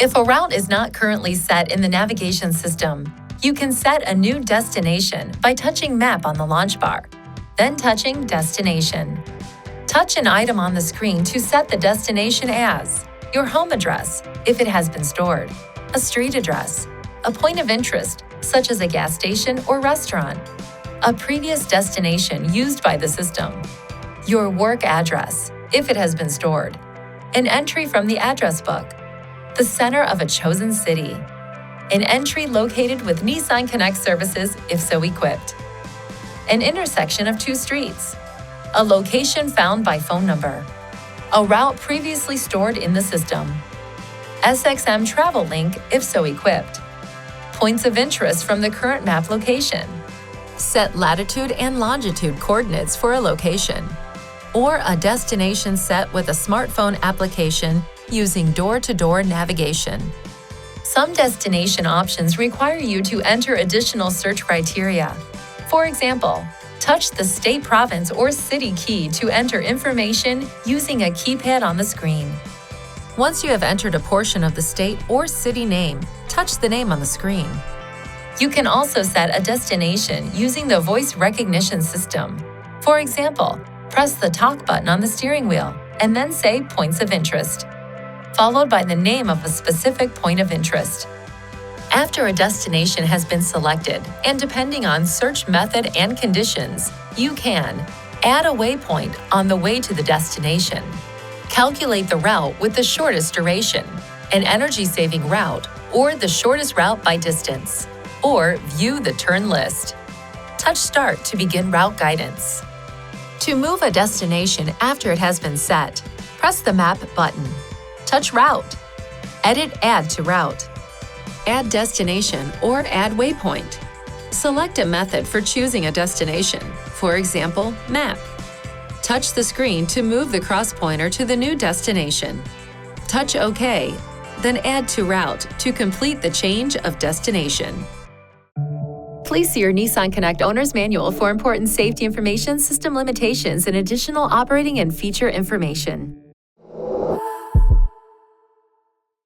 If a route is not currently set in the navigation system, you can set a new destination by touching Map on the launch bar, then touching Destination. Touch an item on the screen to set the destination as your home address, if it has been stored, a street address, a point of interest, such as a gas station or restaurant, a previous destination used by the system, your work address, if it has been stored, an entry from the address book, the center of a chosen city, an entry located with Nissan Connect services if so equipped, an intersection of two streets, a location found by phone number, a route previously stored in the system, SXM travel link if so equipped, points of interest from the current map location, set latitude and longitude coordinates for a location, or a destination set with a smartphone application using door-to-door navigation. Some destination options require you to enter additional search criteria. For example, touch the state, province, or city key to enter information using a keypad on the screen. Once you have entered a portion of the state or city name, touch the name on the screen. You can also set a destination using the voice recognition system. For example, press the talk button on the steering wheel and then say Points of Interest, followed by the name of a specific point of interest. After a destination has been selected, and depending on search method and conditions, you can add a waypoint on the way to the destination, calculate the route with the shortest duration, an energy-saving route, or the shortest route by distance, or view the turn list. Touch Start to begin route guidance. To move a destination after it has been set, press the Map button. Touch Route. Edit Add to Route. Add destination or add waypoint. Select a method for choosing a destination, for example, Map. Touch the screen to move the cross pointer to the new destination. Touch OK, then Add to Route to complete the change of destination. Please see your Nissan Connect Owner's Manual for important safety information, system limitations, and additional operating and feature information.